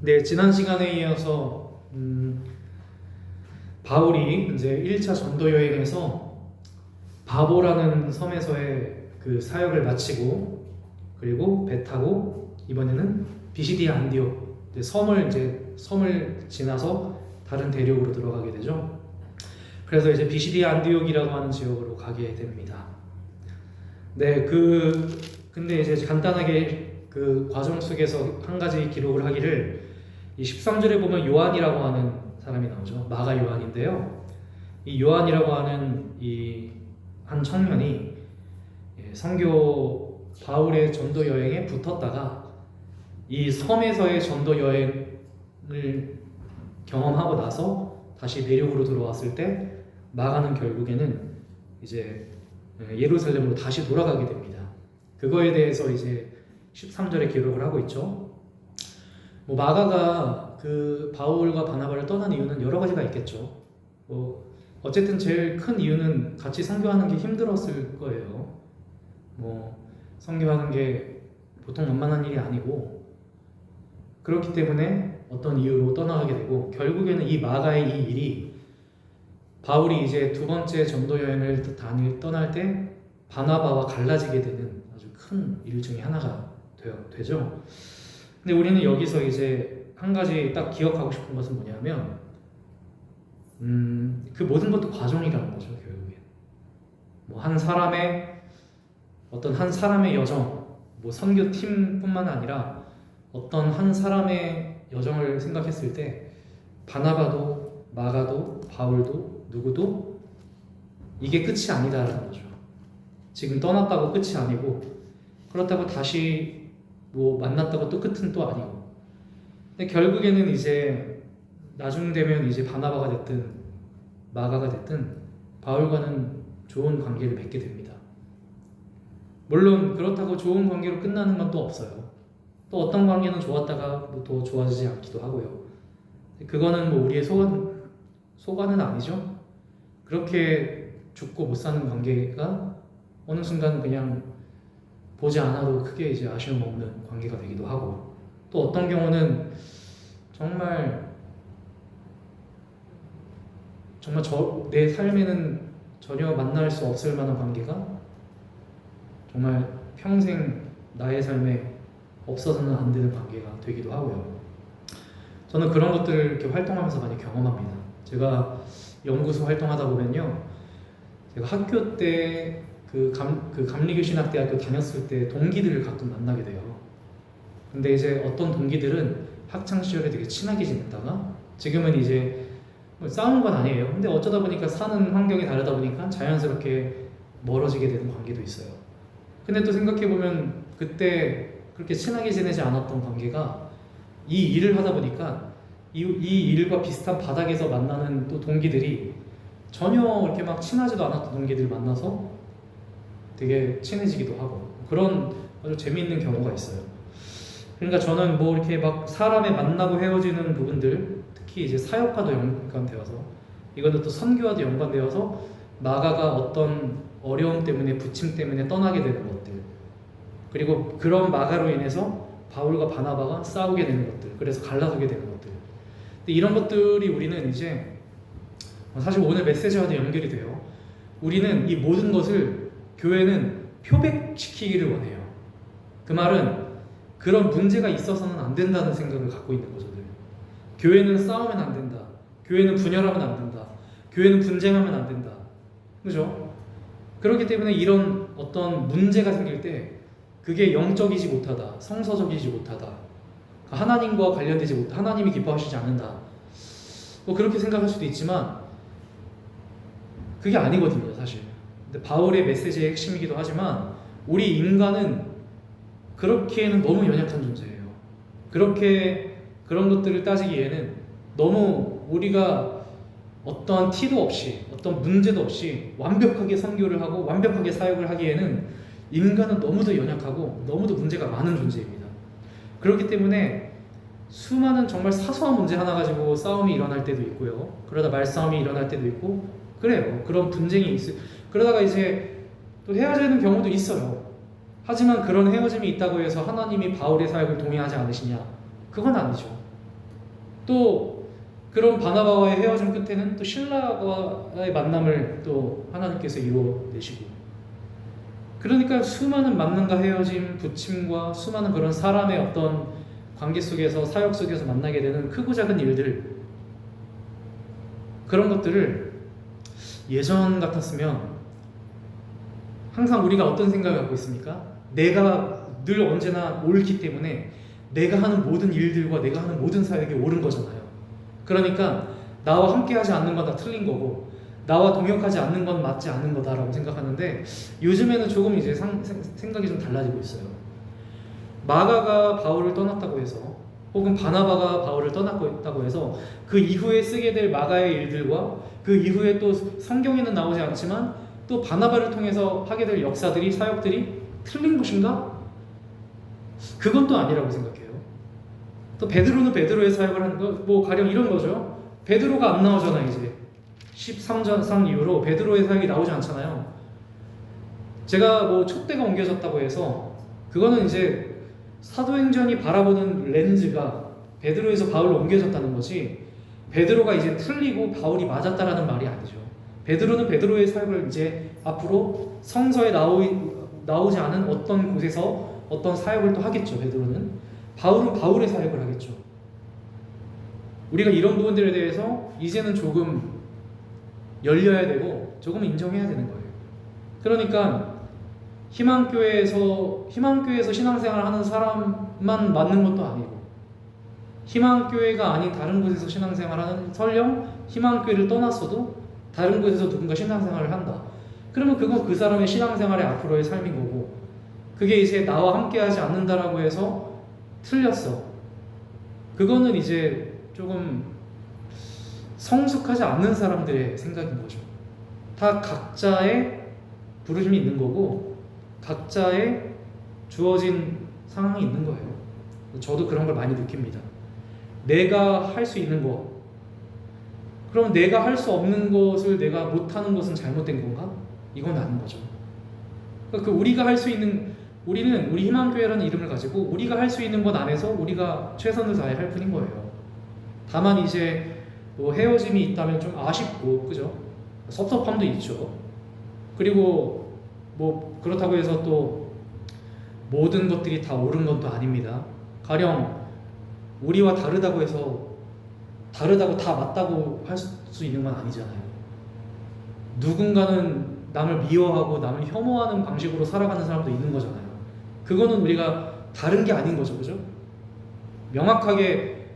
네, 지난 시간에 이어서 바울이 이제 1차 전도 여행에서 바보라는 섬에서의 그 사역을 마치고 그리고 배 타고 이번에는 비시디아 안디옥 섬을 지나서 다른 대륙으로 들어가게 되죠. 그래서 이제 비시디아 안디옥이라고 하는 지역으로 가게 됩니다. 네, 근데 이제 간단하게 그 과정 속에서 한 가지 기록을 하기를 이 13절에 보면 요한이라고 하는 사람이 나오죠. 마가 요한인데요. 이 요한이라고 하는 이 한 청년이 선교 바울의 전도 여행에 붙었다가 이 섬에서의 전도 여행을 경험하고 나서 다시 내륙으로 들어왔을 때 마가는 결국에는 이제 예루살렘으로 다시 돌아가게 됩니다. 그거에 대해서 이제 13절에 기록을 하고 있죠. 뭐 마가가 그 바울과 바나바를 떠난 이유는 여러 가지가 있겠죠. 어쨌든 제일 큰 이유는 같이 선교하는 게 힘들었을 거예요. 선교하는 게 보통 만만한 일이 아니고 그렇기 때문에 어떤 이유로 떠나가게 되고 결국에는 이 마가의 이 일이 바울이 이제 두 번째 전도 여행을 떠날 때 바나바와 갈라지게 되는 아주 큰 일 중에 하나가 되죠. 근데 우리는 여기서 이제 한 가지 딱 기억하고 싶은 것은 뭐냐면 그 모든 것도 과정이라는 거죠. 결국엔 한 사람의 여정, 선교팀뿐만 아니라 어떤 한 사람의 여정을 생각했을 때 바나바도 마가도 바울도 누구도 이게 끝이 아니다라는 거죠. 지금 떠났다고 끝이 아니고 그렇다고 다시 만났다고 또 끝은 또 아니고. 근데 결국에는 이제 나중 되면 이제 바나바가 됐든 마가가 됐든 바울과는 좋은 관계를 맺게 됩니다. 물론 그렇다고 좋은 관계로 끝나는 건 또 없어요. 또 어떤 관계는 좋았다가 더 좋아지지 않기도 하고요. 그거는 우리의 소관은 아니죠. 그렇게 죽고 못 사는 관계가 어느 순간 그냥 보지 않아도 크게 이제 아쉬움 없는 관계가 되기도 하고, 또 어떤 경우는 정말 내 삶에는 전혀 만날 수 없을 만한 관계가 정말 평생 나의 삶에 없어서는 안 되는 관계가 되기도 하고요. 저는 그런 것들을 이렇게 활동하면서 많이 경험합니다. 제가 연구소 활동하다 보면요, 제가 학교 때 감리교신학대학교 다녔을 때 동기들을 가끔 만나게 돼요. 근데 이제 어떤 동기들은 학창 시절에 되게 친하게 지냈다가 지금은 이제 싸운 건 아니에요. 근데 어쩌다 보니까 사는 환경이 다르다 보니까 자연스럽게 멀어지게 되는 관계도 있어요. 근데 또 생각해보면 그때 그렇게 친하게 지내지 않았던 관계가 이 일을 하다 보니까 이 일과 비슷한 바닥에서 만나는 또 동기들이 전혀 이렇게 막 친하지도 않았던 동기들 만나서 되게 친해지기도 하고 그런 아주 재미있는 경우가 있어요. 그러니까 저는 이렇게 막 사람의 만나고 헤어지는 부분들, 특히 이제 사역과도 연관되어서 이거는 또 선교와도 연관되어서 마가가 어떤 어려움 때문에 부침 때문에 떠나게 되는 것들, 그리고 그런 마가로 인해서 바울과 바나바가 싸우게 되는 것들, 그래서 갈라서게 되는 것들. 근데 이런 것들이 우리는 이제 사실 오늘 메시지와도 연결이 돼요. 우리는 이 모든 것을 교회는 표백시키기를 원해요. 그 말은 그런 문제가 있어서는 안 된다는 생각을 갖고 있는 거죠. 교회는 싸우면 안 된다. 교회는 분열하면 안 된다. 교회는 분쟁하면 안 된다. 그죠? 그렇기 때문에 이런 어떤 문제가 생길 때 그게 영적이지 못하다, 성서적이지 못하다, 하나님과 관련되지 못하다, 하나님이 기뻐하시지 않는다, 그렇게 생각할 수도 있지만 그게 아니거든요, 사실. 근데 바울의 메시지의 핵심이기도 하지만 우리 인간은 그렇기에는 너무 연약한 존재예요. 그런 것들을 따지기에는 너무 우리가 어떠한 티도 없이 어떤 문제도 없이 완벽하게 선교를 하고 완벽하게 사역을 하기에는 인간은 너무도 연약하고 너무도 문제가 많은 존재입니다. 그렇기 때문에 수많은 정말 사소한 문제 하나 가지고 싸움이 일어날 때도 있고요. 그러다 말싸움이 일어날 때도 있고 그래요. 그런 분쟁이 있어요. 그러다가 이제 또 헤어지는 경우도 있어요. 하지만 그런 헤어짐이 있다고 해서 하나님이 바울의 사역을 동의하지 않으시냐? 그건 아니죠. 또 그런 바나바와의 헤어짐 끝에는 또 신라와의 만남을 또 하나님께서 이루어내시고, 그러니까 수많은 만남과 헤어짐, 부침과 수많은 그런 사람의 어떤 관계 속에서, 사역 속에서 만나게 되는 크고 작은 일들, 그런 것들을 예전 같았으면 항상 우리가 어떤 생각을 갖고 있습니까? 내가 늘 언제나 옳기 때문에 내가 하는 모든 일들과 내가 하는 모든 사역이 옳은 거잖아요. 그러니까 나와 함께하지 않는 건 다 틀린 거고, 나와 동역하지 않는 건 맞지 않는 거다라고 생각하는데, 요즘에는 조금 이제 생각이 좀 달라지고 있어요. 마가가 바울을 떠났다고 해서, 혹은 바나바가 바울을 떠났다고 해서 그 이후에 쓰게 될 마가의 일들과 그 이후에 또 성경에는 나오지 않지만 또 바나바를 통해서 하게 될 역사들이, 사역들이 틀린 것인가? 그건 또 아니라고 생각해요. 또 베드로는 베드로의 사역을 하는 거, 뭐 가령 이런 거죠. 베드로가 안 나오잖아. 이제 13장 이후로 베드로의 사역이 나오지 않잖아요. 제가 뭐 촛대가 옮겨졌다고 해서 그거는 이제 사도행전이 바라보는 렌즈가 베드로에서 바울로 옮겨졌다는 거지, 베드로가 이제 틀리고 바울이 맞았다라는 말이 아니죠. 베드로는 베드로의 사역을 이제 앞으로 성서에 나오지 않은 어떤 곳에서 어떤 사역을 또 하겠죠. 베드로는. 바울은 바울의 사역을 하겠죠. 우리가 이런 부분들에 대해서 이제는 조금 열려야 되고 조금 인정해야 되는 거예요. 그러니까 희망교회에서 신앙생활 하는 사람만 맞는 것도 아니고, 희망교회가 아닌 다른 곳에서 신앙생활하는, 설령 희망교회를 떠났어도 다른 곳에서 누군가 신앙생활을 한다. 그러면 그건 그 사람의 신앙생활의 앞으로의 삶인 거고, 그게 이제 나와 함께하지 않는다라고 해서 틀렸어. 그거는 이제 조금 성숙하지 않는 사람들의 생각인 거죠. 다 각자의 부르심이 있는 거고, 각자의 주어진 상황이 있는 거예요. 저도 그런 걸 많이 느낍니다. 내가 할 수 있는 거, 그럼 내가 할 수 없는 것을 내가 못하는 것은 잘못된 건가? 이건 아닌 거죠. 그러니까 우리가 할 수 있는, 우리는 우리 희망교회라는 이름을 가지고 우리가 할 수 있는 것 안에서 우리가 최선을 다해 할 뿐인 거예요. 다만 이제 뭐 헤어짐이 있다면 좀 아쉽고, 그죠? 섭섭함도 있죠. 그리고 뭐 그렇다고 해서 또 모든 것들이 다 옳은 건 또 아닙니다. 가령 우리와 다르다고 해서 다르다고 다 맞다고 할 수 있는 건 아니잖아요. 누군가는 남을 미워하고 남을 혐오하는 방식으로 살아가는 사람도 있는 거잖아요. 그거는 우리가 다른 게 아닌 거죠, 그죠? 명확하게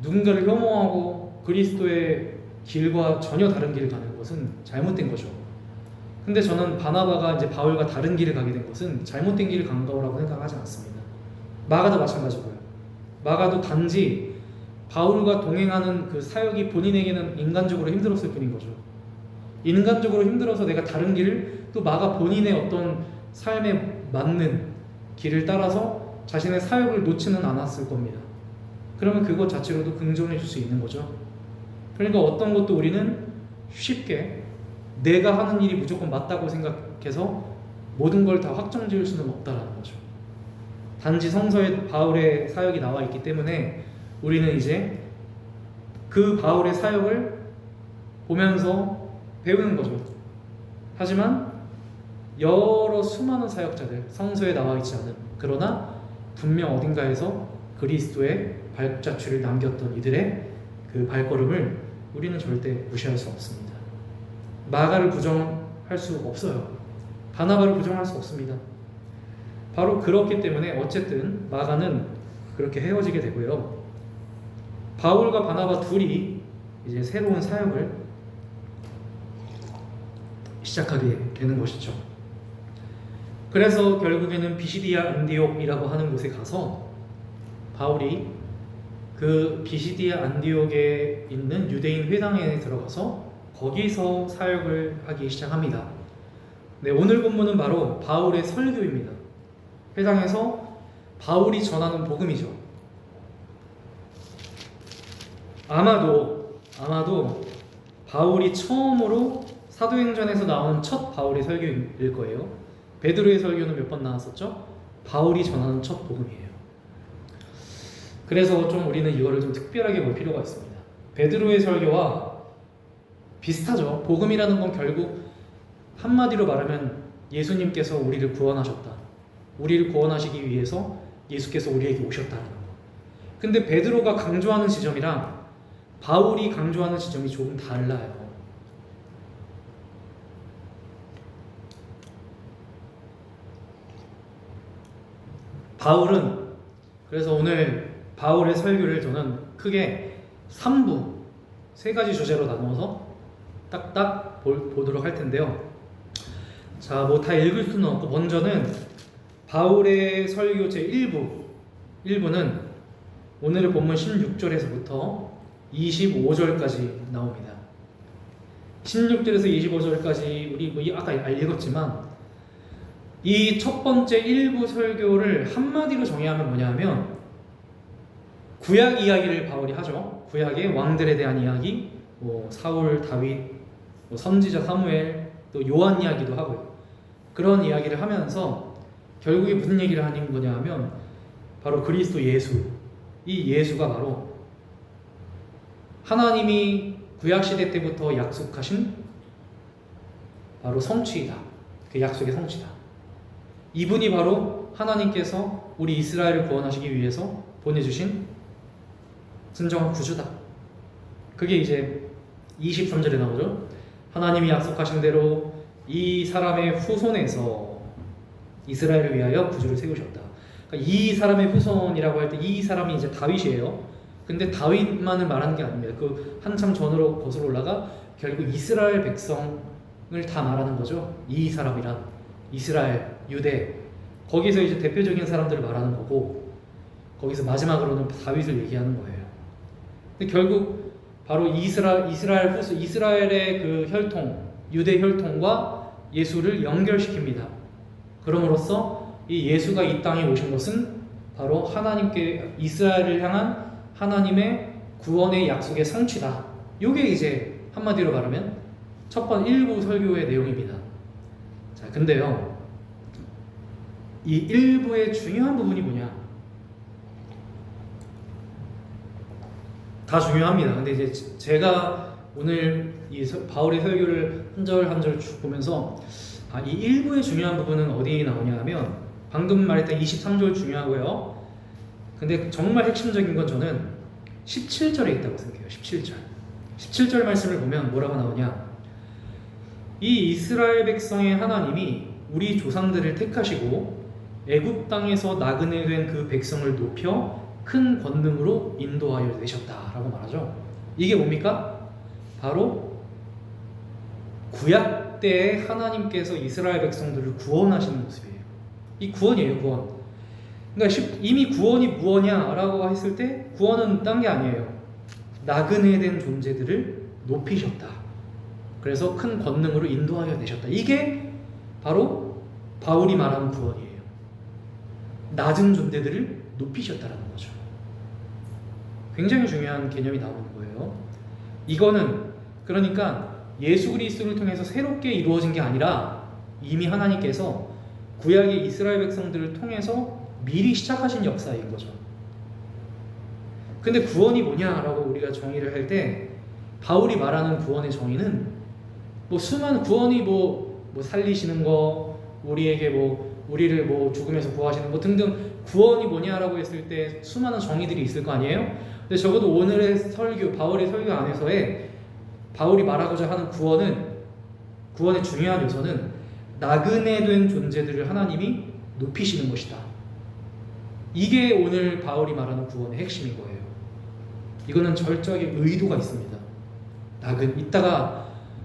누군가를 혐오하고 그리스도의 길과 전혀 다른 길을 가는 것은 잘못된 거죠. 근데 저는 바나바가 이제 바울과 다른 길을 가게 된 것은 잘못된 길을 간 거라고 생각하지 않습니다. 마가도 마찬가지고요. 마가도 단지 바울과 동행하는 그 사역이 본인에게는 인간적으로 힘들었을 뿐인 거죠. 인간적으로 힘들어서 내가 다른 길을, 또 마가 본인의 어떤 삶에 맞는 길을 따라서 자신의 사역을 놓지는 않았을 겁니다. 그러면 그것 자체로도 긍정해 줄 수 있는 거죠. 그러니까 어떤 것도 우리는 쉽게 내가 하는 일이 무조건 맞다고 생각해서 모든 걸 다 확정 지을 수는 없다라는 거죠. 단지 성서에 바울의 사역이 나와 있기 때문에 우리는 이제 그 바울의 사역을 보면서 배우는 거죠. 하지만 여러 수많은 사역자들, 성서에 나와 있지 않은, 그러나 분명 어딘가에서 그리스도의 발자취를 남겼던 이들의 그 발걸음을 우리는 절대 무시할 수 없습니다. 마가를 부정할 수 없어요. 바나바를 부정할 수 없습니다. 바로 그렇기 때문에 어쨌든 마가는 그렇게 헤어지게 되고요. 바울과 바나바 둘이 이제 새로운 사역을 시작하게 되는 것이죠. 그래서 결국에는 비시디아 안디옥이라고 하는 곳에 가서 바울이 그 비시디아 안디옥에 있는 유대인 회당에 들어가서 거기서 사역을 하기 시작합니다. 네, 오늘 본문은 바로 바울의 설교입니다. 회당에서 바울이 전하는 복음이죠. 아마도 바울이 처음으로 사도행전에서 나오는 첫 바울의 설교일 거예요. 베드로의 설교는 몇 번 나왔었죠? 바울이 전하는 첫 복음이에요. 그래서 좀 우리는 이거를 좀 특별하게 볼 필요가 있습니다. 베드로의 설교와 비슷하죠. 복음이라는 건 결국 한마디로 말하면 예수님께서 우리를 구원하셨다. 우리를 구원하시기 위해서 예수께서 우리에게 오셨다는 거. 근데 베드로가 강조하는 지점이랑 바울이 강조하는 지점이 조금 달라요. 바울은 그래서 오늘 바울의 설교를 저는 크게 3부 세 가지 주제로 나누어서 딱딱 보도록 할 텐데요. 자, 뭐 다 읽을 수는 없고 먼저는 바울의 설교 제1부는 오늘의 본문 16절에서부터 25절까지 나옵니다. 16절에서 25절까지 우리 뭐 아까 읽었지만 이 첫 번째 1부 설교를 한마디로 정의하면 뭐냐면 구약 이야기를 바울이 하죠. 구약의 왕들에 대한 이야기, 뭐 사울, 다윗, 뭐 선지자 사무엘, 또 요한 이야기도 하고요. 그런 이야기를 하면서 결국에 무슨 얘기를 하는 거냐면 바로 그리스도 예수, 이 예수가 바로 하나님이 구약시대 때부터 약속하신 바로 성취이다. 그 약속의 성취다. 이분이 바로 하나님께서 우리 이스라엘을 구원하시기 위해서 보내주신 진정한 구주다. 그게 이제 23절에 나오죠. 하나님이 약속하신 대로 이 사람의 후손에서 이스라엘을 위하여 구주를 세우셨다. 그러니까 이 사람의 후손이라고 할 때 이 사람이 이제 다윗이에요. 근데 다윗만을 말하는 게 아닙니다. 그 한참 전으로 거슬러 올라가 결국 이스라엘 백성을 다 말하는 거죠. 이 사람이란 이스라엘, 유대, 거기서 이제 대표적인 사람들을 말하는 거고 거기서 마지막으로는 다윗을 얘기하는 거예요. 근데 결국 바로 이스라엘의 그 혈통, 유대 혈통과 예수를 연결시킵니다. 그럼으로써 이 예수가 이 땅에 오신 것은 바로 하나님께 이스라엘을 향한 하나님의 구원의 약속의 성취다. 이게 이제 한마디로 말하면 첫 번째 1부 설교의 내용입니다. 자, 근데요, 이 1부의 중요한 부분이 뭐냐? 다 중요합니다. 근데 이제 제가 오늘 이 바울의 설교를 한 절 한 절 쭉 보면서 이 1부의 중요한 부분은 어디에 나오냐 하면 방금 말했던 23절 중요하고요. 근데 정말 핵심적인 건 저는 17절에 있다고 생각해요. 17절 말씀을 보면 뭐라고 나오냐? 이 이스라엘 백성의 하나님이 우리 조상들을 택하시고 애굽 땅에서 나그네 된 그 백성을 높여 큰 권능으로 인도하여 내셨다라고 말하죠. 이게 뭡니까? 바로 구약 때에 하나님께서 이스라엘 백성들을 구원하시는 모습이에요. 이 구원이에요, 구원. 그러니까 이미 구원이 무엇이냐라고 했을 때 구원은 딴 게 아니에요. 나그네 된 존재들을 높이셨다. 그래서 큰 권능으로 인도하여 내셨다. 이게 바로 바울이 말하는 구원이에요. 낮은 존재들을 높이셨다라는 거죠. 굉장히 중요한 개념이 나오는 거예요. 이거는 그러니까 예수 그리스도를 통해서 새롭게 이루어진 게 아니라 이미 하나님께서 구약의 이스라엘 백성들을 통해서 미리 시작하신 역사인 거죠. 근데 구원이 뭐냐라고 우리가 정의를 할 때 바울이 말하는 구원의 정의는 뭐 수많은 구원이 뭐 살리시는 거, 우리에게 우리를 죽음에서 구하시는 거 등등 구원이 뭐냐라고 했을 때 수많은 정의들이 있을 거 아니에요? 근데 적어도 오늘의 설교, 바울의 설교 안에서의 바울이 말하고자 하는 구원의 중요한 요소는 나그네 된 존재들을 하나님이 높이시는 것이다. 이게 오늘 바울이 말하는 구원의 핵심인 거예요. 이거는 철저하게 의도가 있습니다.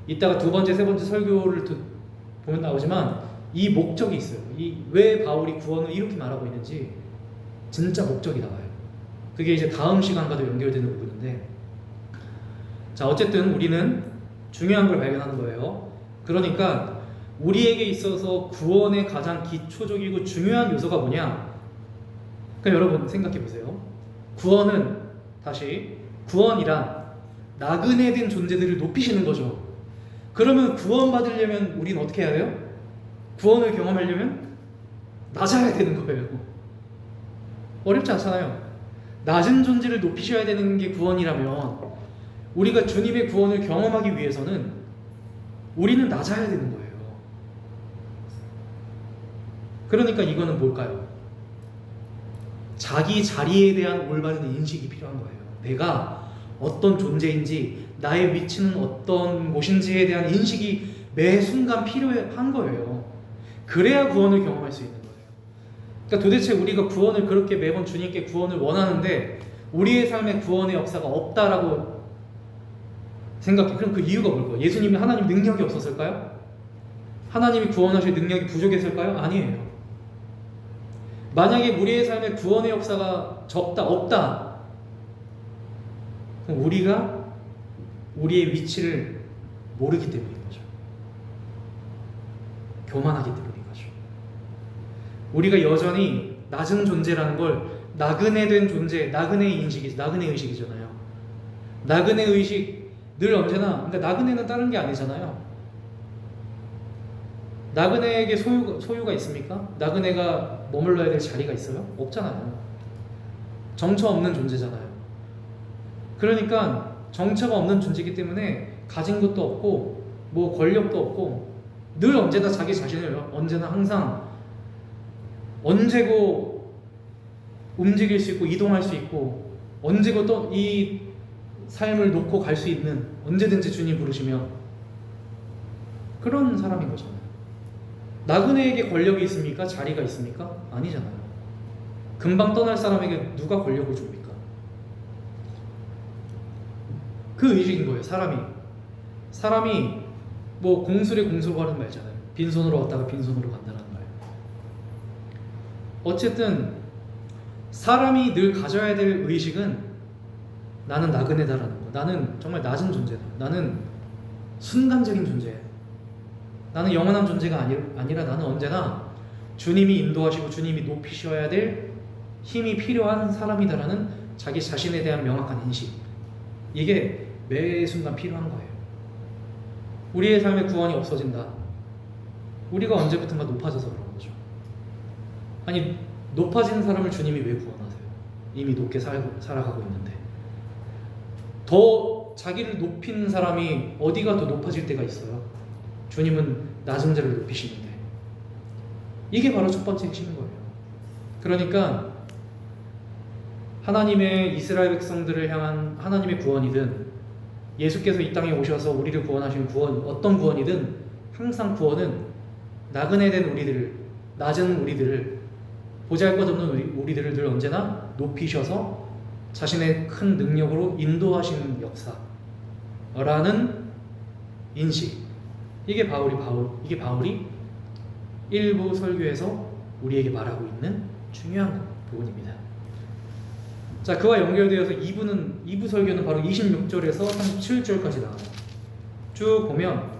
이따가 두 번째, 세 번째 설교를 보면 나오지만 이 목적이 있어요. 왜 바울이 구원을 이렇게 말하고 있는지 진짜 목적이 나와요. 그게 이제 다음 시간과도 연결되는 부분인데, 자, 어쨌든 우리는 중요한 걸 발견하는 거예요. 그러니까 우리에게 있어서 구원의 가장 기초적이고 중요한 요소가 뭐냐? 그러니까 여러분 생각해 보세요. 구원이란 나그네 된 존재들을 높이시는 거죠. 그러면 구원 받으려면 우리는 어떻게 해야 돼요? 구원을 경험하려면 낮아야 되는 거예요. 어렵지 않잖아요. 낮은 존재를 높이셔야 되는 게 구원이라면 우리가 주님의 구원을 경험하기 위해서는 우리는 낮아야 되는 거예요. 그러니까 이거는 뭘까요? 자기 자리에 대한 올바른 인식이 필요한 거예요. 내가 어떤 존재인지, 나의 위치는 어떤 곳인지에 대한 인식이 매 순간 필요한 거예요. 그래야 구원을 경험할 수 있는 거예요. 그러니까 도대체 우리가 구원을 그렇게 매번 주님께 구원을 원하는데 우리의 삶에 구원의 역사가 없다라고 생각해. 그럼 그 이유가 뭘까요? 예수님이 하나님 능력이 없었을까요? 하나님이 구원하실 능력이 부족했을까요? 아니에요. 만약에 우리의 삶에 구원의 역사가 없다. 그럼 우리가 우리의 위치를 모르기 때문인 거죠. 교만하기 때문인 거죠. 우리가 여전히 낮은 존재라는 걸 나그네 된 존재, 나그네 의식이잖아요. 나그네 의식 늘 언제나, 그러니까 나그네는 다른 게 아니잖아요. 나그네에게 소유가 있습니까? 나그네가 머물러야 될 자리가 있어요? 없잖아요. 정처 없는 존재잖아요. 그러니까 정처가 없는 존재이기 때문에 가진 것도 없고 뭐 권력도 없고 늘 언제나 자기 자신을 언제나 항상 언제고 움직일 수 있고 이동할 수 있고 언제고 또 이 삶을 놓고 갈 수 있는, 언제든지 주님 부르시면 그런 사람인 거잖아요. 나그네에게 권력이 있습니까? 자리가 있습니까? 아니잖아요. 금방 떠날 사람에게 누가 권력을 줍니까? 그 의식인 거예요. 사람이 뭐 공술에 공술 하는 말잖아요. 빈손으로 왔다가 빈손으로 간다는 말. 어쨌든 사람이 늘 가져야 될 의식은 나는 나그네다라는 거. 나는 정말 낮은 존재다. 나는 순간적인 존재야. 나는 영원한 존재가 아니라 나는 언제나 주님이 인도하시고 주님이 높이셔야 될 힘이 필요한 사람이다라는 자기 자신에 대한 명확한 인식. 이게 매 순간 필요한 거예요. 우리의 삶의 구원이 없어진다. 우리가 언제부턴가 높아져서 그런 거죠. 아니, 높아진 사람을 주님이 왜 구원하세요? 이미 높게 살아가고 있는데. 더 자기를 높인 사람이 어디가 더 높아질 때가 있어요. 주님은 낮은 자를 높이시는데. 이게 바로 첫 번째 핵심인 거예요. 그러니까 하나님의 이스라엘 백성들을 향한 하나님의 구원이든 예수께서 이 땅에 오셔서 우리를 구원하신 구원, 어떤 구원이든 항상 구원은 나그네 된 우리들을, 낮은 우리들을, 보잘것없는 우리들을 늘 언제나 높이셔서 자신의 큰 능력으로 인도하시는 역사라는 인식. 이게 바울이 일부 설교에서 우리에게 말하고 있는 중요한 부분입니다. 자, 그와 연결되어서 2부 설교는 바로 26절에서 37절까지 나와요. 쭉 보면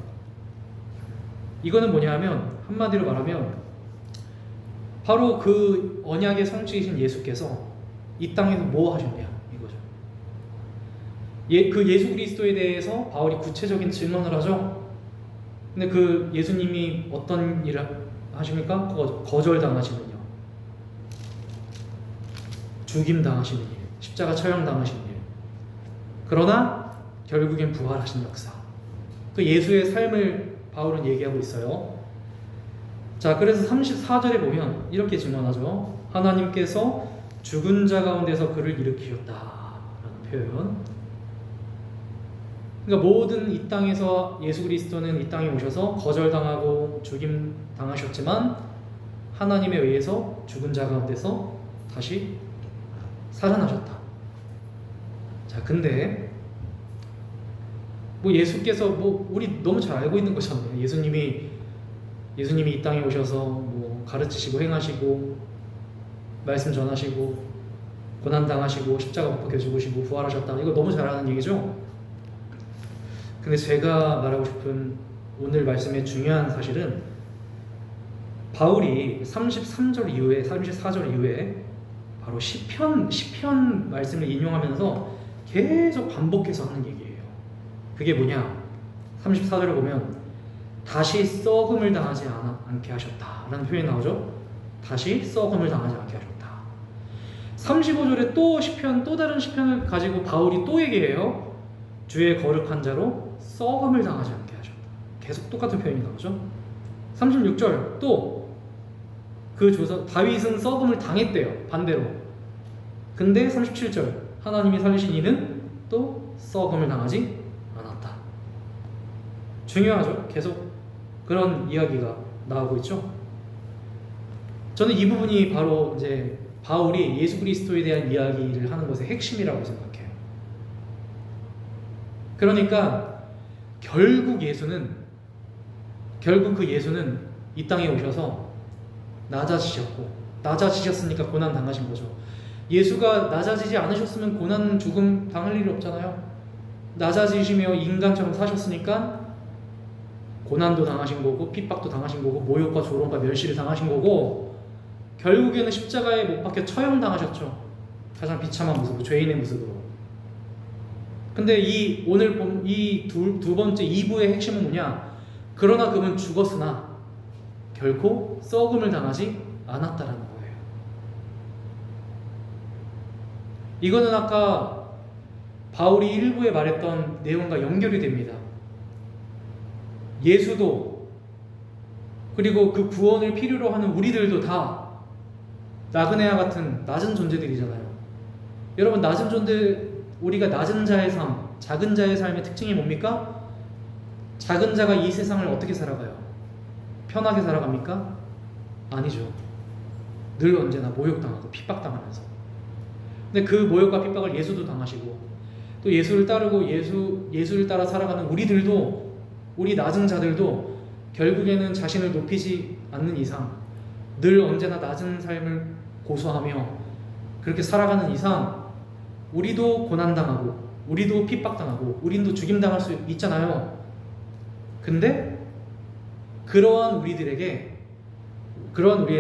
이거는 뭐냐면 한마디로 말하면 바로 그 언약의 성취이신 예수께서 이 땅에서 뭐 하셨냐 이거죠. 그 예수 그리스도에 대해서 바울이 구체적인 질문을 하죠. 근데 그 예수님이 어떤 일을 하십니까? 거절당하시는 일, 죽임당하시는 일, 십자가 처형당하시는 일. 그러나 결국엔 부활하신 역사. 그 예수의 삶을 바울은 얘기하고 있어요. 자, 그래서 34절에 보면 이렇게 질문하죠. 하나님께서 죽은 자 가운데서 그를 일으키셨다라는 표현. 그러니까 모든 이 땅에서 예수 그리스도는 이 땅에 오셔서 거절당하고 죽임당하셨지만 하나님에 의해서 죽은 자 가운데서 다시 살아나셨다. 자, 근데 뭐 예수께서 뭐 우리 너무 잘 알고 있는 거잖아요. 예수님이 이 땅에 오셔서 뭐 가르치시고 행하시고 말씀 전하시고 고난당하시고 십자가 못 박혀 죽으시고 부활하셨다. 이거 너무 잘 아는 얘기죠. 근데 제가 말하고 싶은 오늘 말씀의 중요한 사실은 바울이 34절 이후에 바로 시편 말씀을 인용하면서 계속 반복해서 하는 얘기예요. 그게 뭐냐? 34절을 보면 다시 썩음을 당하지 않게 하셨다 라는 표현이 나오죠. 다시 썩음을 당하지 않게 하셨다. 35절에 또 시편, 또 다른 시편을 가지고 바울이 또 얘기해요. 주의 거룩한 자로 썩음을 당하지 않게 하셨다. 계속 똑같은 표현이 나오죠. 36절 또 그 조상 다윗은 썩음을 당했대요. 반대로. 근데 37절 하나님이 살리신 이는 또 썩음을 당하지 않았다. 중요하죠. 계속 그런 이야기가 나오고 있죠. 저는 이 부분이 바로 이제 바울이 예수 그리스도에 대한 이야기를 하는 것의 핵심이라고 생각해요. 그러니까 결국 그 예수는 이 땅에 오셔서 낮아지셨으니까 고난 당하신 거죠. 예수가 낮아지지 않으셨으면 고난, 죽음 당할 일이 없잖아요. 낮아지시며 인간처럼 사셨으니까 고난도 당하신 거고, 핍박도 당하신 거고, 모욕과 조롱과 멸시를 당하신 거고, 결국에는 십자가에 못 박혀 처형당하셨죠. 가장 비참한 모습으로, 죄인의 모습으로. 근데 오늘 이 두 번째 2부의 핵심은 뭐냐? 그러나 그는 죽었으나 결코 썩음을 당하지 않았다라는 거예요. 이거는 아까 바울이 1부에 말했던 내용과 연결이 됩니다. 예수도 그리고 그 구원을 필요로 하는 우리들도 다 나그네와 같은 낮은 존재들이잖아요. 여러분, 우리가 낮은 자의 삶, 작은 자의 삶의 특징이 뭡니까? 작은 자가 이 세상을 어떻게 살아가요? 편하게 살아갑니까? 아니죠. 늘 언제나 모욕당하고 핍박당하면서. 근데 그 모욕과 핍박을 예수도 당하시고, 또 예수를 따르고 예수를 따라 살아가는 우리 낮은 자들도 결국에는 자신을 높이지 않는 이상, 늘 언제나 낮은 삶을 고수하며 그렇게 살아가는 이상, 우리도 고난당하고, 우리도 핍박당하고, 우리도 죽임당할 수 있잖아요. 근데 그러한 우리의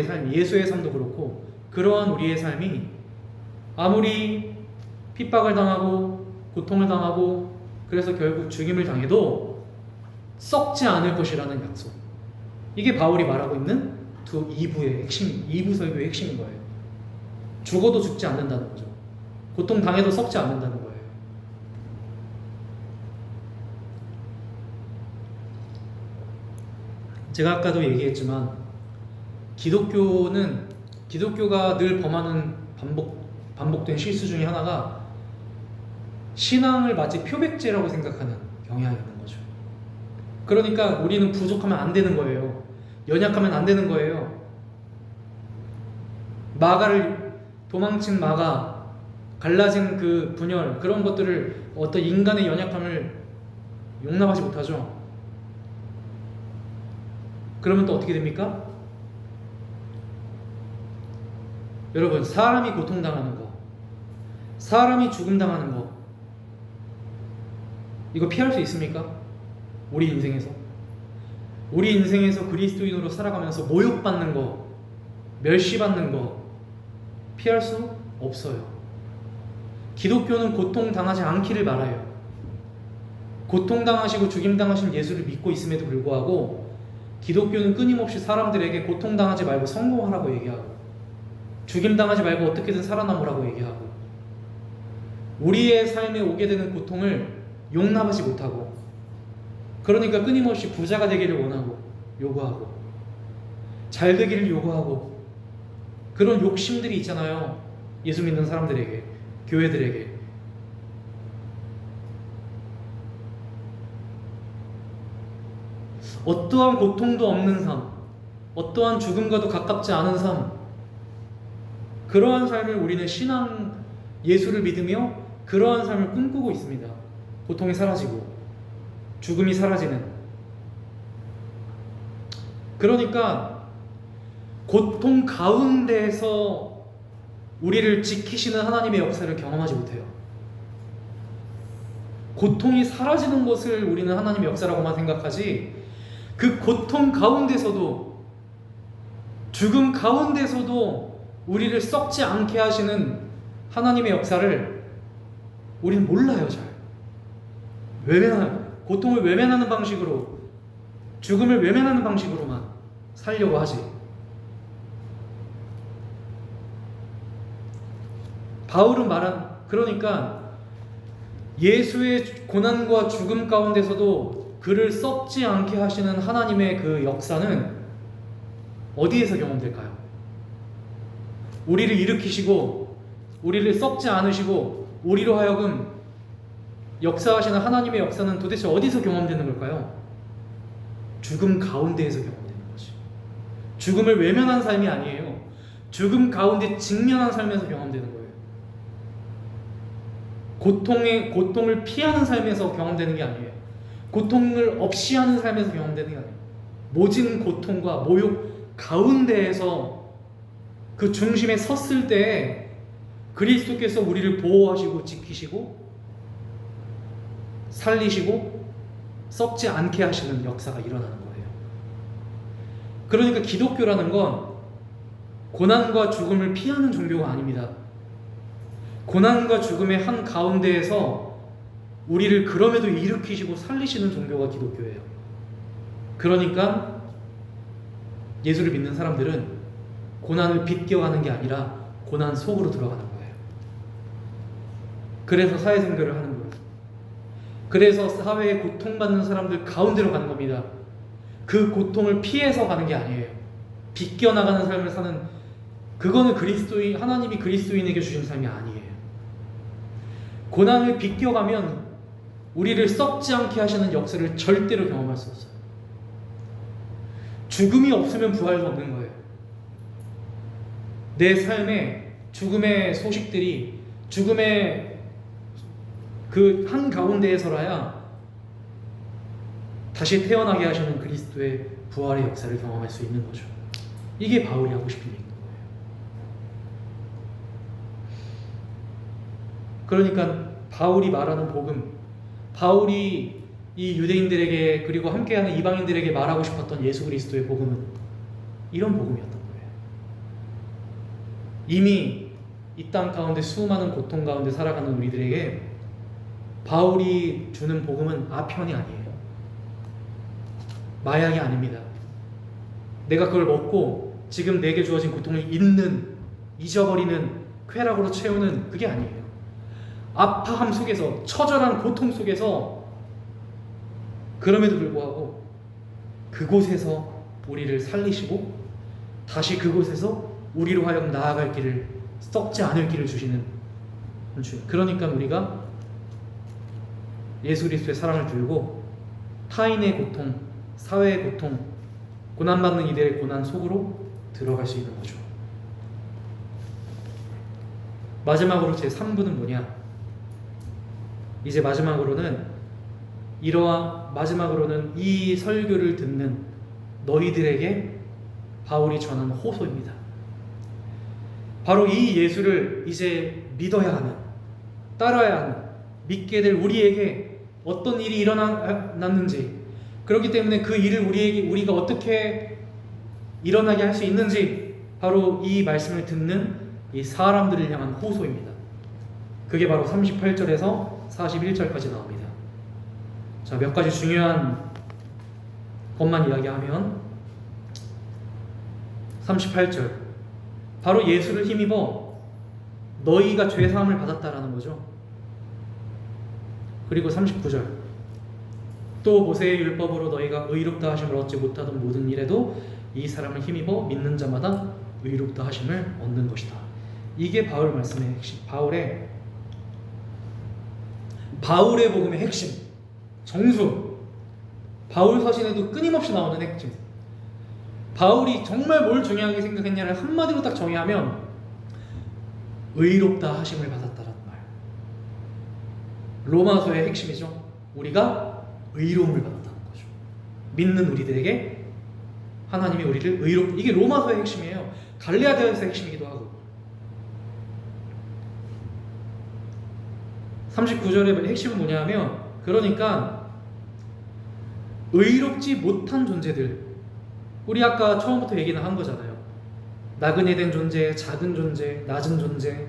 삶, 예수의 삶도 그렇고, 그러한 우리의 삶이 아무리 핍박을 당하고 고통을 당하고 그래서 결국 죽임을 당해도 썩지 않을 것이라는 약속. 이게 바울이 말하고 있는 2부 설교의 핵심인 거예요. 죽어도 죽지 않는다는 거죠. 고통 당해도 썩지 않는다는 거예요. 제가 아까도 얘기했지만 기독교가 늘 범하는 반복된 실수 중에 하나가 신앙을 마치 표백제라고 생각하는 경향이 있는 거죠. 그러니까 우리는 부족하면 안 되는 거예요. 연약하면 안 되는 거예요. 도망친 마가, 갈라진 그 분열, 그런 것들을 어떤 인간의 연약함을 용납하지 못하죠. 그러면 또 어떻게 됩니까? 여러분, 사람이 고통당하는 거, 사람이 죽음당하는 거, 이거 피할 수 있습니까? 우리 인생에서 그리스도인으로 살아가면서 모욕받는 거, 멸시받는 거 피할 수 없어요. 기독교는 고통당하지 않기를 바라요. 고통당하시고 죽임당하신 예수를 믿고 있음에도 불구하고 기독교는 끊임없이 사람들에게 고통당하지 말고 성공하라고 얘기하고, 죽임당하지 말고 어떻게든 살아남으라고 얘기하고, 우리의 삶에 오게 되는 고통을 용납하지 못하고, 그러니까 끊임없이 부자가 되기를 원하고 요구하고, 잘 되기를 요구하고, 그런 욕심들이 있잖아요. 예수 믿는 사람들에게, 교회들에게. 어떠한 고통도 없는 삶, 어떠한 죽음과도 가깝지 않은 삶, 그러한 삶을 우리는 예수를 믿으며 그러한 삶을 꿈꾸고 있습니다. 고통이 사라지고 죽음이 사라지는. 그러니까 고통 가운데에서 우리를 지키시는 하나님의 역사를 경험하지 못해요. 고통이 사라지는 것을 우리는 하나님의 역사라고만 생각하지, 그 고통 가운데서도, 죽음 가운데서도 우리를 썩지 않게 하시는 하나님의 역사를 우리는 몰라요. 잘 고통을 외면하는 방식으로, 죽음을 외면하는 방식으로만 살려고 하지. 바울은 그러니까 예수의 고난과 죽음 가운데서도 그를 썩지 않게 하시는 하나님의 그 역사는 어디에서 경험될까요? 우리를 일으키시고 우리를 썩지 않으시고 우리로 하여금 역사하시는 하나님의 역사는 도대체 어디서 경험되는 걸까요? 죽음 가운데에서 경험되는 거지. 죽음을 외면한 삶이 아니에요. 죽음 가운데 직면한 삶에서 경험되는 거예요. 고통을 피하는 삶에서 경험되는 게 아니에요. 고통을 없이 하는 삶에서 경험되는 게 아니에요. 모진 고통과 모욕 가운데에서 그 중심에 섰을 때 그리스도께서 우리를 보호하시고 지키시고 살리시고 썩지 않게 하시는 역사가 일어나는 거예요. 그러니까 기독교라는 건 고난과 죽음을 피하는 종교가 아닙니다. 고난과 죽음의 한 가운데에서 우리를 그럼에도 일으키시고 살리시는 종교가 기독교예요. 그러니까 예수를 믿는 사람들은 고난을 비껴가는 게 아니라 고난 속으로 들어가는 거예요. 그래서 사회생활을 하는 거예요. 그래서 사회에 고통받는 사람들 가운데로 가는 겁니다. 그 고통을 피해서 가는 게 아니에요. 비껴나가는 삶을 사는, 그거는 하나님이 그리스도인에게 주신 삶이 아니에요. 고난을 비껴가면 우리를 썩지 않게 하시는 역사를 절대로 경험할 수 없어요. 죽음이 없으면 부활도 없는 거예요. 내 삶에 죽음의 소식들이, 죽음의 그 한가운데에서라야 다시 태어나게 하시는 그리스도의 부활의 역사를 경험할 수 있는 거죠. 이게 바울이 하고 싶은 얘기인 거예요. 그러니까 바울이 말하는 복음, 바울이 이 유대인들에게 그리고 함께하는 이방인들에게 말하고 싶었던 예수 그리스도의 복음은 이런 복음이었던 거예요. 이미 이 땅 가운데 수많은 고통 가운데 살아가는 우리들에게 바울이 주는 복음은 아편이 아니에요. 마약이 아닙니다. 내가 그걸 먹고 지금 내게 주어진 고통을 잊어버리는, 쾌락으로 채우는, 그게 아니에요. 아파함 속에서, 처절한 고통 속에서, 그럼에도 불구하고 그곳에서 우리를 살리시고 다시 그곳에서 우리로 하여금 나아갈 길을, 썩지 않을 길을 주시는 주. 그러니까 우리가 예수 그리스도의 사랑을 들고 타인의 고통, 사회의 고통, 고난받는 이들의 고난 속으로 들어갈 수 있는 거죠. 마지막으로 제 3부는 뭐냐? 이제 마지막으로는 이 설교를 듣는 너희들에게 바울이 전하는 호소입니다. 바로 이 예수를 이제 믿어야 하는, 따라야 하는, 믿게 될 우리에게 어떤 일이 일어났는지, 그렇기 때문에 그 일을 우리가 어떻게 일어나게 할 수 있는지, 바로 이 말씀을 듣는 이 사람들을 향한 호소입니다. 그게 바로 38절에서 41절까지 나옵니다. 자, 몇 가지 중요한 것만 이야기하면 38절, 바로 예수를 힘입어 너희가 죄사함을 받았다라는 거죠. 그리고 39절, 또 모세의 율법으로 너희가 의롭다 하심을 얻지 못하던 모든 일에도 이 사람을 힘입어 믿는 자마다 의롭다 하심을 얻는 것이다. 이게 바울 말씀의 핵심, 바울의 복음의 핵심, 정수, 바울 서신에도 끊임없이 나오는 핵심. 바울이 정말 뭘 중요하게 생각했냐를 한마디로 딱 정의하면 의롭다 하심을 받았다라는 말. 로마서의 핵심이죠. 우리가 의로움을 받았다는 거죠. 믿는 우리들에게 하나님이 우리를 이게 로마서의 핵심이에요. 갈라디아서의 핵심이기도 하고. 39절의 핵심은 뭐냐면, 그러니까 의롭지 못한 존재들, 우리 아까 처음부터 얘기는 한 거잖아요. 나그네 된 존재, 작은 존재, 낮은 존재,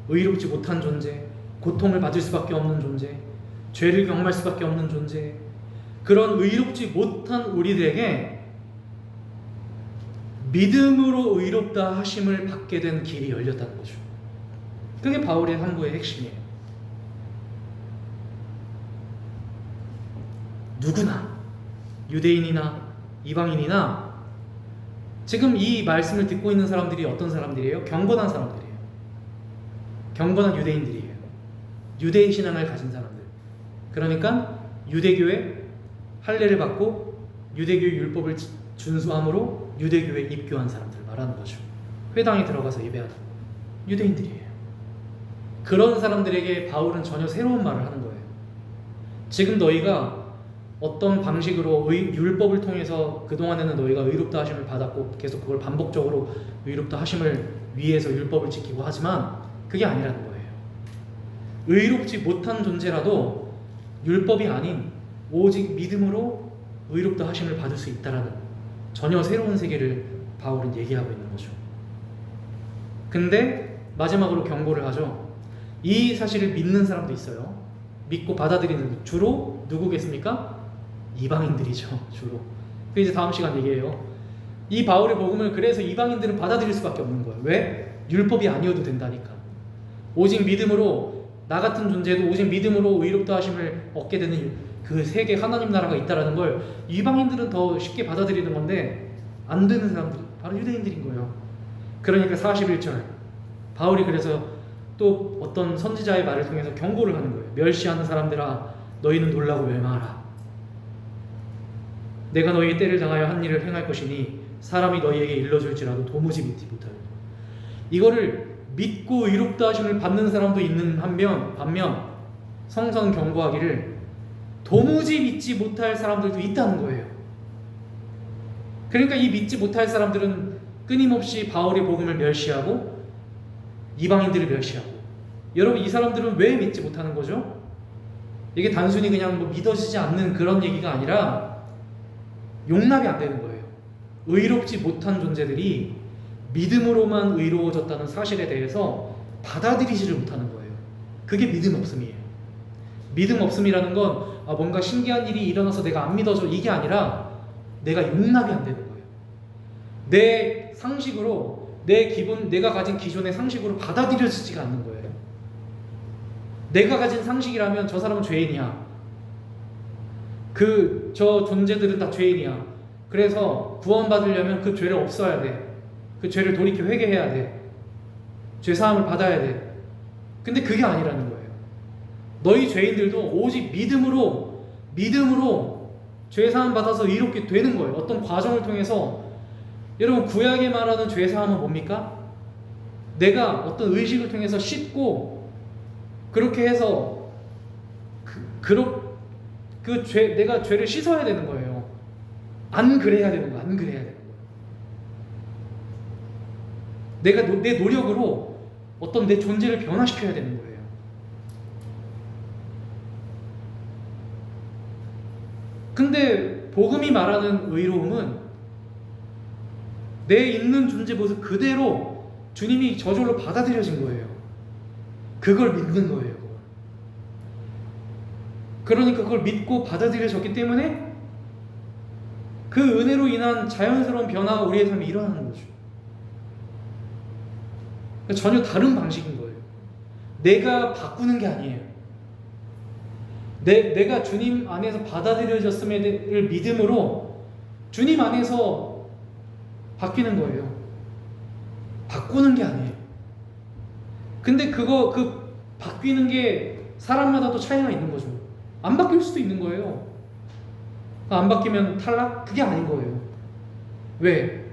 의롭지 못한 존재, 고통을 받을 수밖에 없는 존재, 죄를 경험할 수밖에 없는 존재, 그런 의롭지 못한 우리들에게 믿음으로 의롭다 하심을 받게 된 길이 열렸다는 거죠. 그게 바울의 3부의 핵심이에요. 누구나, 유대인이나 이방인이나, 지금 이 말씀을 듣고 있는 사람들이 어떤 사람들이에요? 경건한 사람들이에요. 경건한 유대인들이에요. 유대인 신앙을 가진 사람들. 그러니까 유대교의 할례를 받고 유대교의 율법을 준수함으로 유대교에 입교한 사람들 말하는 거죠. 회당에 들어가서 예배하는 유대인들이에요. 그런 사람들에게 바울은 전혀 새로운 말을 하는 거예요. 지금 너희가 어떤 방식으로 율법을 통해서 그동안에는 너희가 의롭다 하심을 받았고 계속 그걸 반복적으로 의롭다 하심을 위해서 율법을 지키고 하지만 그게 아니라는 거예요. 의롭지 못한 존재라도 율법이 아닌 오직 믿음으로 의롭다 하심을 받을 수 있다라는 전혀 새로운 세계를 바울은 얘기하고 있는 거죠. 근데 마지막으로 경고를 하죠. 이 사실을 믿는 사람도 있어요. 믿고 받아들이는, 주로 누구겠습니까? 이방인들이죠. 주로. 그 이제 다음 시간 얘기해요. 이 바울의 복음을 그래서 이방인들은 받아들일 수밖에 없는 거예요. 왜? 율법이 아니어도 된다니까. 오직 믿음으로, 나 같은 존재도 오직 믿음으로 의롭다 하심을 얻게 되는 그 세계 하나님 나라가 있다라는 걸 이방인들은 더 쉽게 받아들이는 건데 안 되는 사람들이 바로 유대인들인 거예요. 그러니까 41절 바울이 그래서 또 어떤 선지자의 말을 통해서 경고를 하는 거예요. 멸시하는 사람들아, 너희는 놀라고 멸망하라. 내가 너희의 때를 당하여 한 일을 행할 것이니 사람이 너희에게 일러줄지라도 도무지 믿지 못하리라. 이거를 믿고 의롭다 하심을 받는 사람도 있는 반면 성서는 경고하기를 도무지 믿지 못할 사람들도 있다는 거예요. 그러니까 이 믿지 못할 사람들은 끊임없이 바울의 복음을 멸시하고 이방인들을 멸시하고, 여러분 이 사람들은 왜 믿지 못하는 거죠? 이게 단순히 그냥 뭐 믿어지지 않는 그런 얘기가 아니라 용납이 안 되는 거예요. 의롭지 못한 존재들이 믿음으로만 의로워졌다는 사실에 대해서 받아들이지를 못하는 거예요. 그게 믿음 없음이에요. 믿음 없음이라는 건 뭔가 신기한 일이 일어나서 내가 안 믿어져, 이게 아니라 내가 용납이 안 되는 거예요. 내 상식으로, 내가 가진 기존의 상식으로 받아들여지지가 않는 거예요. 내가 가진 상식이라면 저 사람은 죄인이야. 저 존재들은 다 죄인이야. 그래서 구원받으려면 그 죄를 없어야 돼. 그 죄를 돌이켜 회개해야 돼. 죄사함을 받아야 돼. 근데 그게 아니라는 거예요. 너희 죄인들도 오직 믿음으로 죄사함 받아서 이롭게 되는 거예요. 어떤 과정을 통해서. 여러분 구약에 말하는 죄사함은 뭡니까? 내가 어떤 의식을 통해서 씻고 그렇게 해서 내가 죄를 씻어야 되는 거예요. 안 그래야 되는 거예요. 안 그래야 되는 거예요. 내가 내 노력으로 어떤 내 존재를 변화시켜야 되는 거예요. 근데 복음이 말하는 의로움은 내 있는 존재 모습 그대로 주님이 저절로 받아들여진 거예요. 그걸 믿는 거예요. 그러니까 그걸 믿고 받아들여졌기 때문에 그 은혜로 인한 자연스러운 변화가 우리의 삶에 일어나는 거죠. 전혀 다른 방식인 거예요. 내가 바꾸는 게 아니에요. 내가 주님 안에서 받아들여졌음을 믿음으로 주님 안에서 바뀌는 거예요. 바꾸는 게 아니에요. 근데 그 바뀌는 게 사람마다 또 차이가 있는 거죠. 안 바뀔 수도 있는 거예요. 안 바뀌면 탈락? 그게 아닌 거예요. 왜?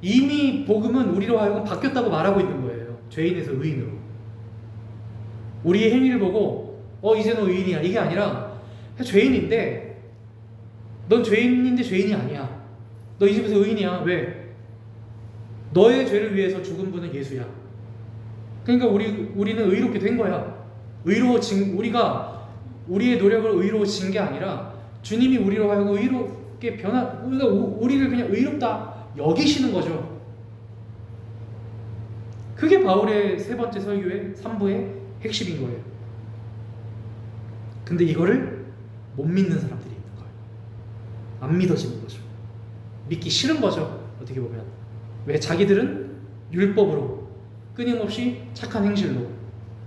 이미 복음은 우리로 하여금 바뀌었다고 말하고 있는 거예요. 죄인에서 의인으로. 우리의 행위를 보고 이제 너 의인이야, 이게 아니라 죄인인데 넌 죄인인데 죄인이 아니야. 너 이 집에서 의인이야. 왜? 너의 죄를 위해서 죽은 분은 예수야. 그러니까 우리는 의롭게 된 거야. 우리가 우리의 노력을 의로워진 게 아니라 주님이 우리로 하여금 의롭게 우리를 그냥 의롭다 여기시는 거죠. 그게 바울의 세 번째 설교의 3부의 핵심인 거예요. 근데 이거를 못 믿는 사람들이 있는 거예요. 안 믿어지는 거죠. 믿기 싫은 거죠. 어떻게 보면. 왜? 자기들은 율법으로 끊임없이 착한 행실로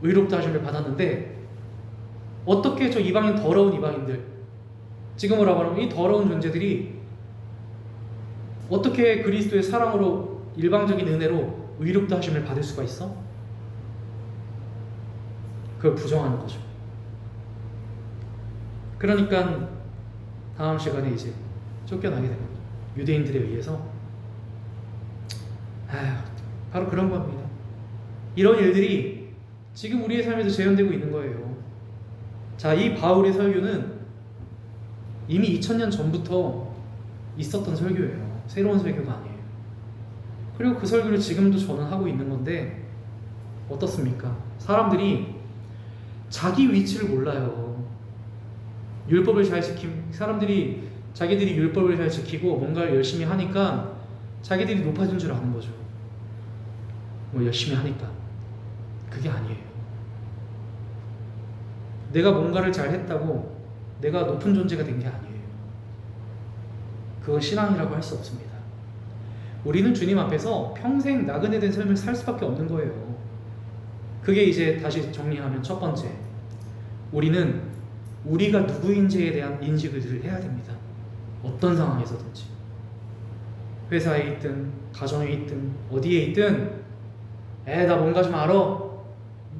의롭다 하심을 받았는데 어떻게 저 이방인 더러운 이방인들 지금으로 말하면 이 더러운 존재들이 어떻게 그리스도의 사랑으로 일방적인 은혜로 의롭다 하심을 받을 수가 있어? 그걸 부정하는 거죠. 그러니까 다음 시간에 이제 쫓겨나게 되는 거죠. 유대인들에 의해서. 바로 그런 겁니다. 이런 일들이 지금 우리의 삶에도 재현되고 있는 거예요. 자, 이 바울의 설교는 이미 2000년 전부터 있었던 설교예요. 새로운 설교가 아니에요. 그리고 그 설교를 지금도 저는 하고 있는 건데 어떻습니까? 사람들이 자기 위치를 몰라요. 율법을 잘 사람들이 자기들이 율법을 잘 지키고 뭔가를 열심히 하니까 자기들이 높아진 줄 아는 거죠. 뭐 열심히 하니까. 그게 아니에요. 내가 뭔가를 잘 했다고 내가 높은 존재가 된 게 아니에요. 그건 신앙이라고 할 수 없습니다. 우리는 주님 앞에서 평생 나그네된 삶을 살 수밖에 없는 거예요. 그게 이제 다시 정리하면 첫 번째, 우리는 우리가 누구인지에 대한 인식을 늘 해야 됩니다. 어떤 상황에서든지. 회사에 있든 가정에 있든 어디에 있든 나 뭔가 좀 알아.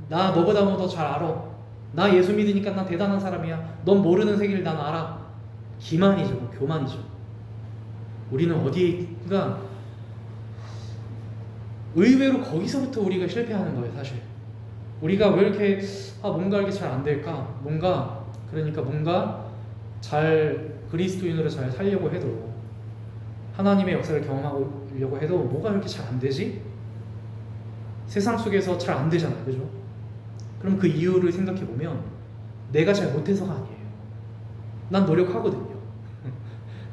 나 너보다 더 잘 알아. 나 예수 믿으니까 난 대단한 사람이야. 넌 모르는 세계를 난 알아. 기만이죠. 교만이죠. 우리는 어디가 의외로 거기서부터 우리가 실패하는 거예요. 사실 우리가 왜 이렇게 뭔가 이렇게 잘 안 될까? 뭔가 잘 그리스도인으로 잘 살려고 해도 하나님의 역사를 경험하려고 해도 뭐가 이렇게 잘 안 되지? 세상 속에서 잘 안 되잖아요. 그죠? 그럼 그 이유를 생각해 보면 내가 잘 못해서가 아니에요. 난 노력하거든요.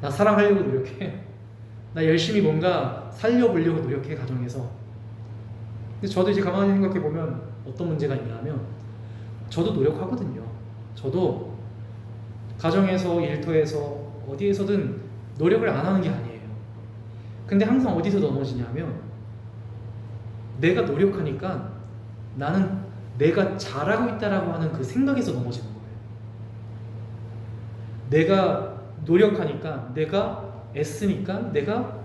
나 사랑하려고 노력해. 나 열심히 뭔가 살려보려고 노력해, 가정에서. 근데 저도 이제 가만히 생각해 보면 어떤 문제가 있냐면 저도 노력하거든요. 저도 가정에서, 일터에서, 어디에서든 노력을 안 하는 게 아니에요. 근데 항상 어디서 넘어지냐면 내가 노력하니까 나는 내가 잘하고 있다라고 하는 그 생각에서 넘어지는 거예요. 내가 노력하니까, 내가 애쓰니까, 내가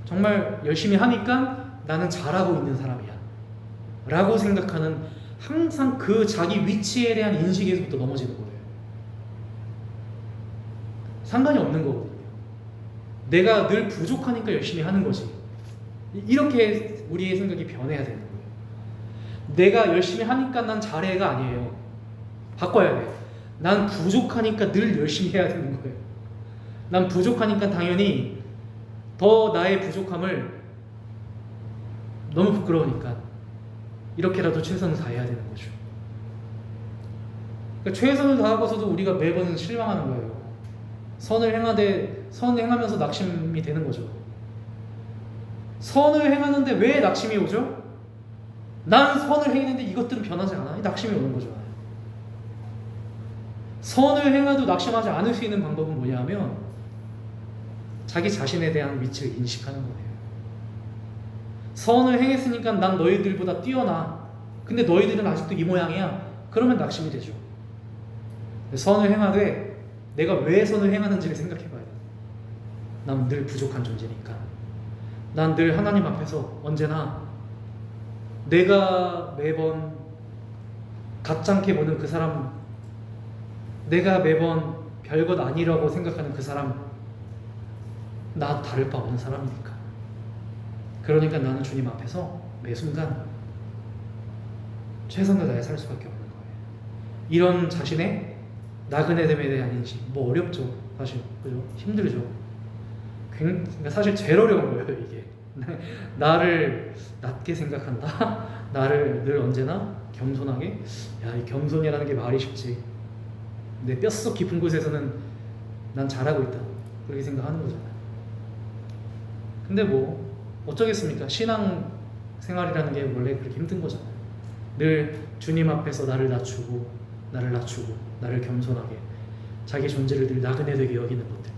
정말 열심히 하니까 나는 잘하고 있는 사람이야 라고 생각하는, 항상 그 자기 위치에 대한 인식에서부터 넘어지는 거예요. 상관이 없는 거거든요. 내가 늘 부족하니까 열심히 하는 거지. 이렇게 우리의 생각이 변해야 되는 거예요. 내가 열심히 하니까 난 잘해가 아니에요. 바꿔야 돼요. 난 부족하니까 늘 열심히 해야 되는 거예요. 난 부족하니까 당연히 더 나의 부족함을, 너무 부끄러우니까 이렇게라도 최선을 다해야 되는 거죠. 그러니까 최선을 다하고서도 우리가 매번 실망하는 거예요. 선을 행하면서 낙심이 되는 거죠. 선을 행하는데 왜 낙심이 오죠? 난 선을 행했는데 이것들은 변하지 않아. 낙심이 오는 거죠. 선을 행해도 낙심하지 않을 수 있는 방법은 뭐냐면 자기 자신에 대한 위치를 인식하는 거예요. 선을 행했으니까 난 너희들보다 뛰어나. 근데 너희들은 아직도 이 모양이야. 그러면 낙심이 되죠. 선을 행하되 내가 왜 선을 행하는지를 생각해 봐야 돼. 난 늘 부족한 존재니까. 난 늘 하나님 앞에서 언제나 내가 매번 가짜게 보는 그 사람, 내가 매번 별것 아니라고 생각하는 그 사람, 나도 다를 바 없는 사람이니까. 그러니까 나는 주님 앞에서 매 순간 최선을 다해 살 수밖에 없는 거예요. 이런 자신의 나그네됨에 대한 인식, 뭐 어렵죠, 사실. 그죠? 힘들죠. 그러니까 사실 제일 어려운 거예요, 이게. 나를 낮게 생각한다. 나를 늘 언제나 겸손하게. 이 겸손이라는 게 말이 쉽지. 내 뼛속 깊은 곳에서는 난 잘하고 있다, 그렇게 생각하는 거잖아요. 근데 뭐 어쩌겠습니까? 신앙 생활이라는 게 원래 그렇게 힘든 거잖아요. 늘 주님 앞에서 나를 낮추고 나를 겸손하게 자기 존재를 늘 나그네 되게 여기는 것들.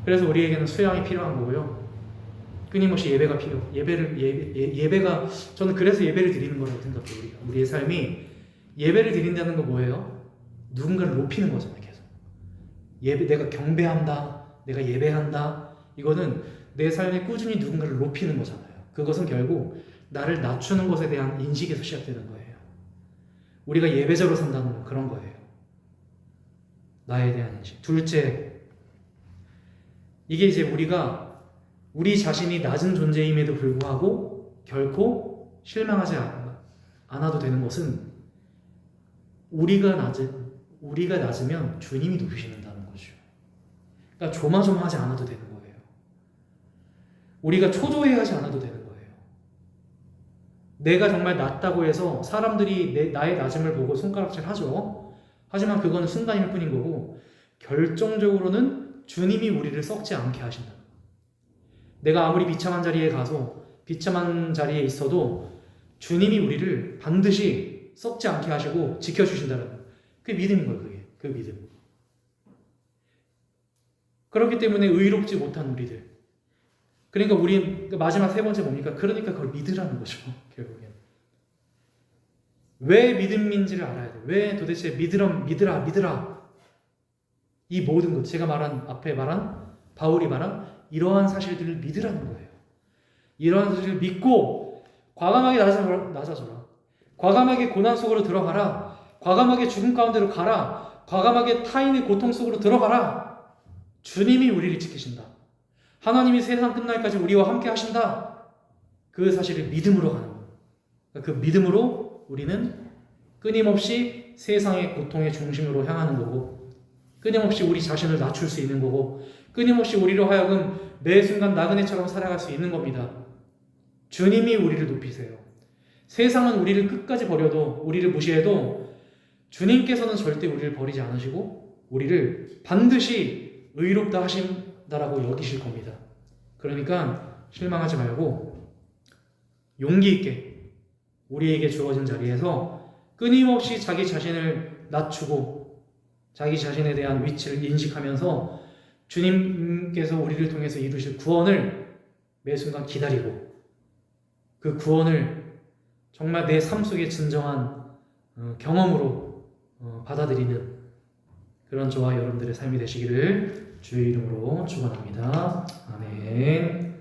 그래서 우리에게는 수양이 필요한 거고요. 끊임없이 예배가 예배가 저는 그래서 예배를 드리는 거라고 생각해요. 우리의 삶이 예배를 드린다는 거 뭐예요? 누군가를 높이는 거잖아요. 계속 내가 경배한다, 내가 예배한다. 이거는 내 삶에 꾸준히 누군가를 높이는 거잖아요. 그것은 결국 나를 낮추는 것에 대한 인식에서 시작되는 거예요. 우리가 예배자로 산다는 건 그런 거예요. 나에 대한 인식. 둘째, 이게 이제 우리 자신이 낮은 존재임에도 불구하고 결코 실망하지 않아도 되는 것은 우리가 낮으면 주님이 높이신다는 거죠. 그러니까 조마조마하지 않아도 되는 거예요. 우리가 초조해하지 않아도 되는 거예요. 내가 정말 낮다고 해서 사람들이 나의 낮음을 보고 손가락질 하죠. 하지만 그건 순간일 뿐인 거고 결정적으로는 주님이 우리를 썩지 않게 하신다. 내가 아무리 비참한 자리에 가서 비참한 자리에 있어도 주님이 우리를 반드시 썩지 않게 하시고 지켜주신다는 거예요. 그게 믿음인 거예요. 그 믿음. 그렇기 때문에 의롭지 못한 우리들. 그러니까 마지막 세 번째 뭡니까? 그러니까 그걸 믿으라는 거죠. 결국엔. 왜 믿음인지를 알아야 돼. 왜 도대체 믿으라. 이 모든 것, 제가 앞에 말한, 바울이 말한 이러한 사실들을 믿으라는 거예요. 이러한 사실을 믿고 과감하게 낮아져라. 과감하게 고난 속으로 들어가라. 과감하게 죽음 가운데로 가라. 과감하게 타인의 고통 속으로 들어가라. 주님이 우리를 지키신다. 하나님이 세상 끝날까지 우리와 함께 하신다. 그 사실을 믿음으로 가는 거예요. 그 믿음으로 우리는 끊임없이 세상의 고통의 중심으로 향하는 거고, 끊임없이 우리 자신을 낮출 수 있는 거고, 끊임없이 우리로 하여금 매 순간 나그네처럼 살아갈 수 있는 겁니다. 주님이 우리를 높이세요. 세상은 우리를 끝까지 버려도, 우리를 무시해도 주님께서는 절대 우리를 버리지 않으시고 우리를 반드시 의롭다 하신다라고 여기실 겁니다. 그러니까 실망하지 말고 용기 있게 우리에게 주어진 자리에서 끊임없이 자기 자신을 낮추고 자기 자신에 대한 위치를 인식하면서 주님께서 우리를 통해서 이루실 구원을 매 순간 기다리고 그 구원을 정말 내 삶 속의 진정한 경험으로 받아들이는 그런 저와 여러분들의 삶이 되시기를 주의 이름으로 축원합니다. 아멘.